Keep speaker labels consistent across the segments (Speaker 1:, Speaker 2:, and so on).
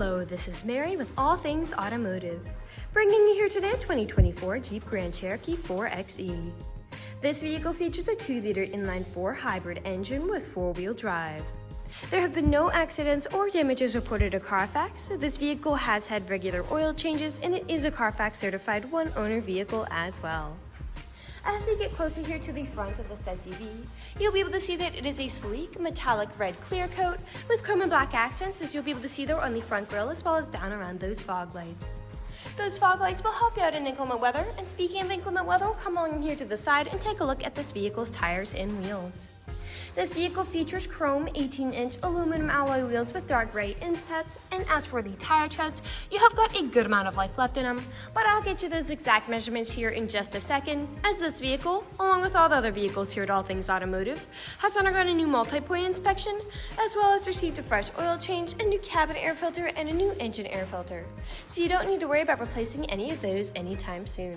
Speaker 1: Hello, this is Mary with All Things Automotive, bringing you here today 2024 Jeep Grand Cherokee 4xe. This vehicle features a 2-liter inline-4 hybrid engine with 4-wheel drive. There have been no accidents or damages reported at Carfax. This vehicle has had regular oil changes and it is a Carfax certified one-owner vehicle as well. As we get closer here to the front of this SUV, you'll be able to see that it is a sleek metallic red clear coat with chrome and black accents, as you'll be able to see there on the front grille as well as down around those fog lights. Those fog lights will help you out in inclement weather, and speaking of inclement weather, we'll come along here to the side and take a look at this vehicle's tires and wheels. This vehicle features chrome 18-inch aluminum alloy wheels with dark gray insets, and as for the tire treads, you have got a good amount of life left in them, but I'll get you those exact measurements here in just a second, as this vehicle, along with all the other vehicles here at All Things Automotive, has undergone a new multi-point inspection, as well as received a fresh oil change, a new cabin air filter, and a new engine air filter, so you don't need to worry about replacing any of those anytime soon.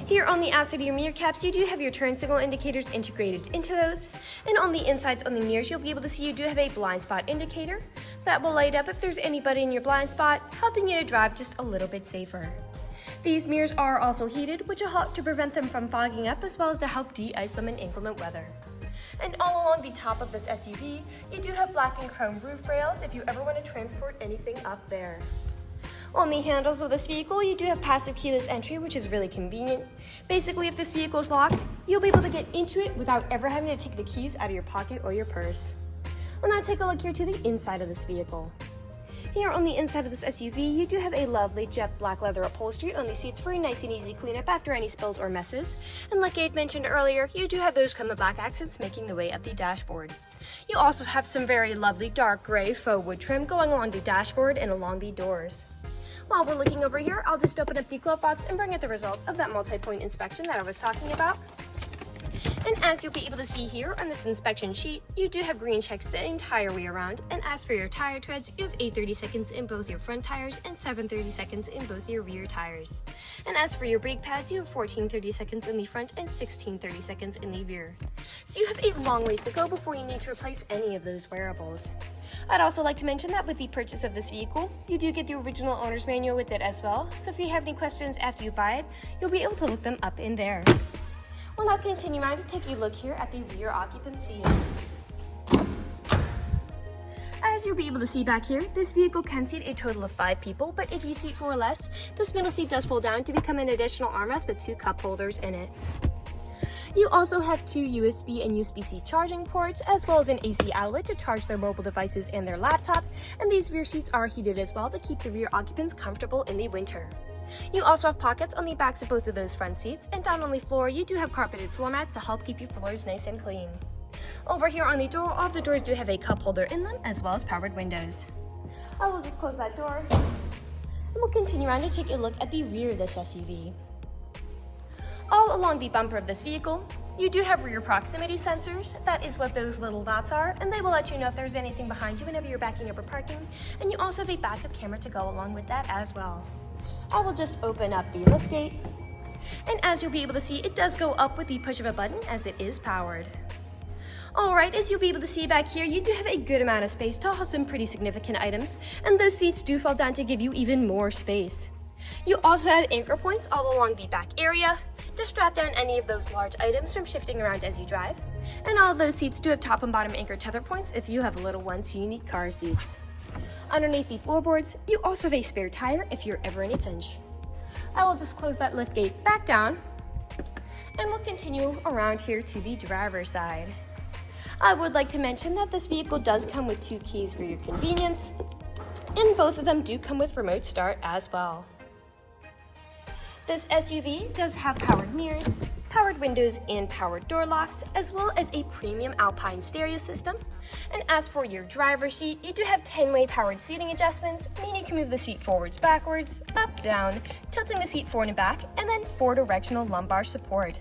Speaker 1: Here on the outside of your mirror caps, you do have your turn signal indicators integrated into those, and on the insides on the mirrors, you'll be able to see you do have a blind spot indicator that will light up if there's anybody in your blind spot, helping you to drive just a little bit safer. These mirrors are also heated, which will help to prevent them from fogging up, as well as to help de-ice them in inclement weather. And all along the top of this SUV, you do have black and chrome roof rails if you ever want to transport anything up there. On the handles of this vehicle, you do have passive keyless entry, which is really convenient. Basically, if this vehicle is locked, you'll be able to get into it without ever having to take the keys out of your pocket or your purse. We'll now take a look here to the inside of this vehicle. Here on the inside of this SUV, you do have a lovely jet black leather upholstery on the seats for a nice and easy cleanup after any spills or messes. And like I had mentioned earlier, you do have those chrome and black accents making the way up the dashboard. You also have some very lovely dark gray faux wood trim going along the dashboard and along the doors. While we're looking over here, I'll just open up the glove box and bring out the results of that multi-point inspection that I was talking about. And as you'll be able to see here on this inspection sheet, you do have green checks the entire way around, and as for your tire treads, you have 830 seconds in both your front tires and 730 seconds in both your rear tires. And as for your brake pads, you have 1430 seconds in the front and 1630 seconds in the rear. So you have a long ways to go before you need to replace any of those wearables. I'd also like to mention that with the purchase of this vehicle, you do get the original owner's manual with it as well, so if you have any questions after you buy it, you'll be able to look them up in there. We'll now continue around to take a look here at the rear occupant seating. As you'll be able to see back here, this vehicle can seat a total of 5 people, but if you seat 4 or less, this middle seat does fold down to become an additional armrest with 2 cup holders in it. You also have 2 USB and USB-C charging ports, as well as an AC outlet to charge their mobile devices and their laptop, and these rear seats are heated as well to keep the rear occupants comfortable in the winter. You also have pockets on the backs of both of those front seats, and down on the floor you do have carpeted floor mats to help keep your floors nice and clean. Over here on the door, all of the doors do have a cup holder in them, as well as powered windows. I will just close that door, and we'll continue on to take a look at the rear of this SUV. All along the bumper of this vehicle, you do have rear proximity sensors. That is what those little dots are, and they will let you know if there's anything behind you whenever you're backing up or parking, and you also have a backup camera to go along with that as well. I will just open up the liftgate, and as you'll be able to see, it does go up with the push of a button as it is powered. Alright, as you'll be able to see back here, you do have a good amount of space to haul some pretty significant items, and those seats do fall down to give you even more space. You also have anchor points all along the back area to strap down any of those large items from shifting around as you drive, and all of those seats do have top and bottom anchor tether points if you have little ones, so you need car seats. Underneath the floorboards, you also have a spare tire if you're ever in a pinch. I will just close that liftgate back down, and we'll continue around here to the driver's side. I would like to mention that this vehicle does come with 2 keys for your convenience, and both of them do come with remote start as well. This SUV does have powered mirrors, powered windows, and powered door locks, as well as a premium Alpine stereo system. And as for your driver's seat, you do have 10-way powered seating adjustments, meaning you can move the seat forwards, backwards, up, down, tilting the seat forward and back, and then 4-directional lumbar support.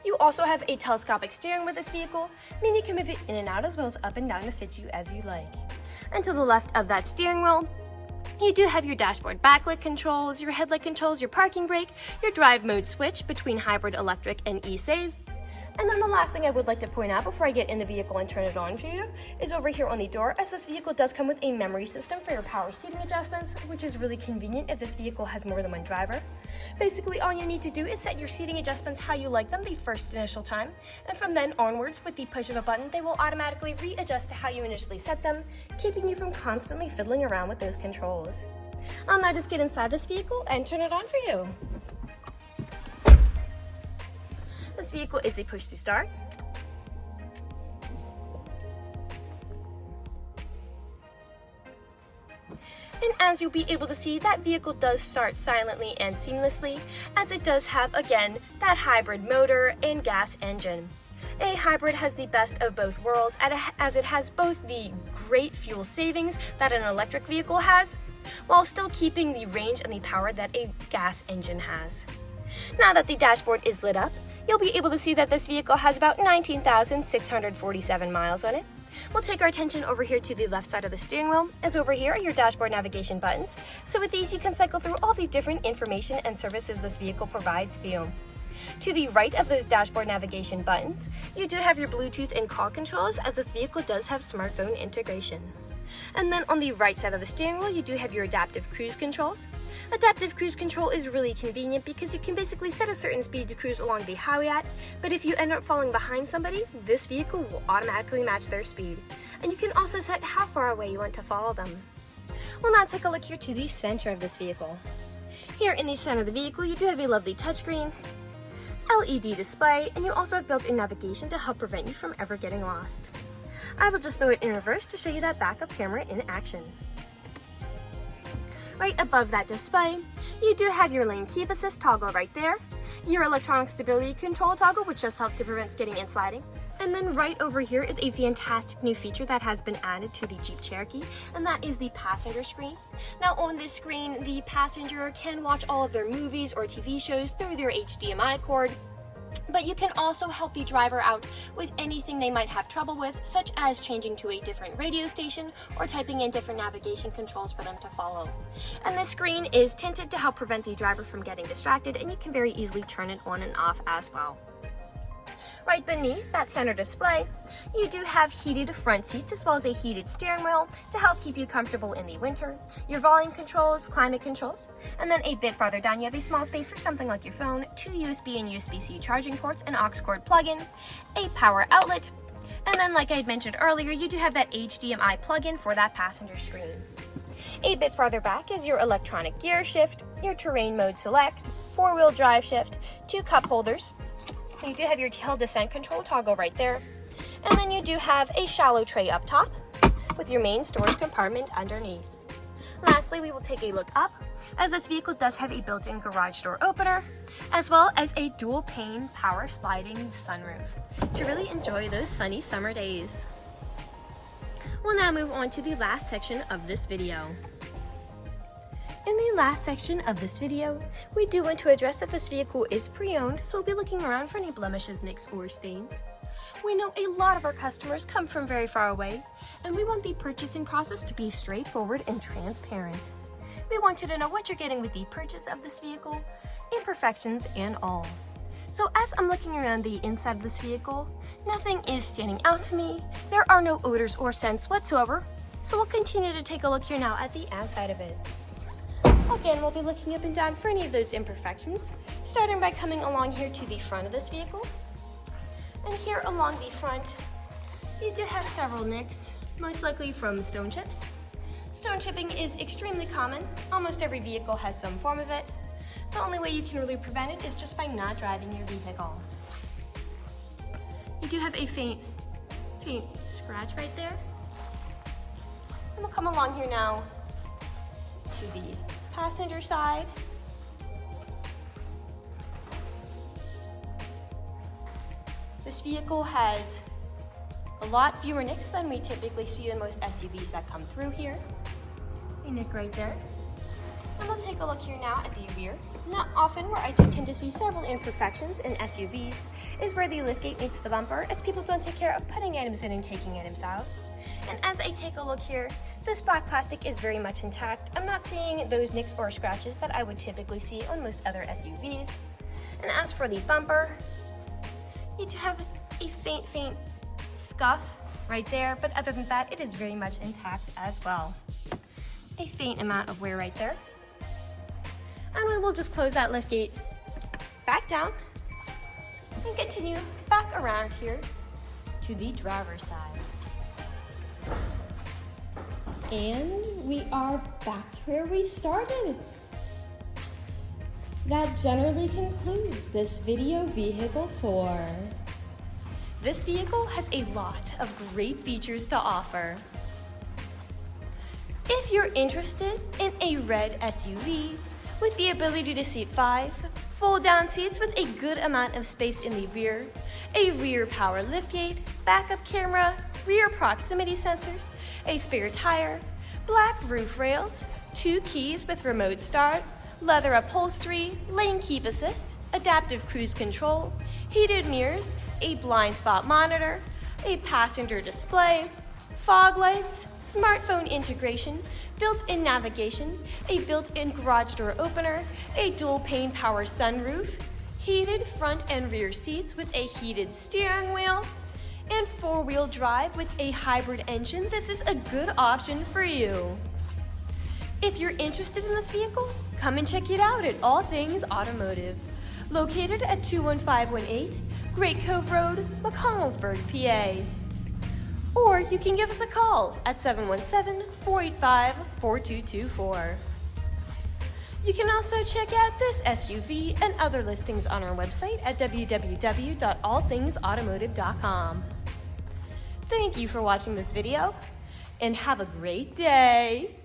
Speaker 1: You also have a telescopic steering with this vehicle, meaning you can move it in and out as well as up and down to fit you as you like. And to the left of that steering wheel, you do have your dashboard backlight controls, your headlight controls, your parking brake, your drive mode switch between hybrid electric and e-save, And then the last thing I would like to point out before I get in the vehicle and turn it on for you is over here on the door, as this vehicle does come with a memory system for your power seating adjustments, which is really convenient if this vehicle has more than one driver. Basically, all you need to do is set your seating adjustments how you like them the first initial time, and from then onwards, with the push of a button, they will automatically readjust to how you initially set them, keeping you from constantly fiddling around with those controls. I'll now just get inside this vehicle and turn it on for you. This vehicle is a push to start. And as you'll be able to see, that vehicle does start silently and seamlessly, as it does have, again, that hybrid motor and gas engine. A hybrid has the best of both worlds, as it has both the great fuel savings that an electric vehicle has, while still keeping the range and the power that a gas engine has. Now that the dashboard is lit up, you'll be able to see that this vehicle has about 19,647 miles on it. We'll take our attention over here to the left side of the steering wheel, as over here are your dashboard navigation buttons. So with these, you can cycle through all the different information and services this vehicle provides to you. To the right of those dashboard navigation buttons, you do have your Bluetooth and call controls, as this vehicle does have smartphone integration. And then on the right side of the steering wheel, you do have your adaptive cruise controls. Adaptive cruise control is really convenient because you can basically set a certain speed to cruise along the highway at, but if you end up falling behind somebody, this vehicle will automatically match their speed. And you can also set how far away you want to follow them. We'll now take a look here to the center of this vehicle. Here in the center of the vehicle, you do have a lovely touchscreen, LED display, and you also have built-in navigation to help prevent you from ever getting lost. I will just throw it in reverse to show you that backup camera in action. Right above that display, you do have your lane keep assist toggle right there, your electronic stability control toggle, which just helps to prevent skidding and sliding. And then right over here is a fantastic new feature that has been added to the Jeep Cherokee, and that is the passenger screen. Now on this screen, the passenger can watch all of their movies or TV shows through their HDMI cord, but you can also help the driver out with anything they might have trouble with, such as changing to a different radio station or typing in different navigation controls for them to follow. And this screen is tinted to help prevent the driver from getting distracted, and you can very easily turn it on and off as well. Right beneath that center display, you do have heated front seats as well as a heated steering wheel to help keep you comfortable in the winter, your volume controls, climate controls, and then a bit farther down you have a small space for something like your phone, 2 USB and USB-C charging ports, an aux cord plug-in, a power outlet, and then like I had mentioned earlier, you do have that HDMI plug-in for that passenger screen. A bit farther back is your electronic gear shift, your terrain mode select, 4-wheel drive shift, 2 cup holders. You do have your hill descent control toggle right there. And then you do have a shallow tray up top with your main storage compartment underneath. Lastly, we will take a look up, as this vehicle does have a built-in garage door opener, as well as a dual pane power sliding sunroof to really enjoy those sunny summer days. We'll now move on to the last section of this video. In the last section of this video, we do want to address that this vehicle is pre-owned, so we'll be looking around for any blemishes, nicks, or stains. We know a lot of our customers come from very far away, and we want the purchasing process to be straightforward and transparent. We want you to know what you're getting with the purchase of this vehicle, imperfections and all. So as I'm looking around the inside of this vehicle, nothing is standing out to me. There are no odors or scents whatsoever, so we'll continue to take a look here now at the outside of it. Again, we'll be looking up and down for any of those imperfections, starting by coming along here to the front of this vehicle. And here along the front, you do have several nicks, most likely from stone chips. Stone chipping is extremely common. Almost every vehicle has some form of it. The only way you can really prevent it is just by not driving your vehicle. You do have a faint scratch right there. And we'll come along here now to the passenger side. This vehicle has a lot fewer nicks than we typically see in most SUVs that come through here. A nick right there. And we'll take a look here now at the rear. Not often where I do tend to see several imperfections in SUVs is where the liftgate meets the bumper, as people don't take care of putting items in and taking items out. And as I take a look here, this black plastic is very much intact. I'm not seeing those nicks or scratches that I would typically see on most other SUVs. And as for the bumper, You do have a faint scuff right there, but other than that, it is very much intact as well. A faint amount of wear right there. And we will just close that lift gate back down and continue back around here to the driver's side. And we are back to where we started. That generally concludes this video vehicle tour. This vehicle has a lot of great features to offer. If you're interested in a red SUV with the ability to seat 5, fold-down seats with a good amount of space in the rear, a rear power liftgate, backup camera, rear proximity sensors, a spare tire, black roof rails, 2 keys with remote start, leather upholstery, lane keep assist, adaptive cruise control, heated mirrors, a blind spot monitor, a passenger display, fog lights, smartphone integration, built-in navigation, a built-in garage door opener, a dual-pane power sunroof, heated front and rear seats with a heated steering wheel, and 4-wheel drive with a hybrid engine. This is a good option for you. If you're interested in this vehicle, come and check it out at All Things Automotive, located at 21518 Great Cove Road, McConnellsburg, PA. Or you can give us a call at 717-485-4224. You can also check out this SUV and other listings on our website at www.allthingsautomotive.com. Thank you for watching this video, and have a great day.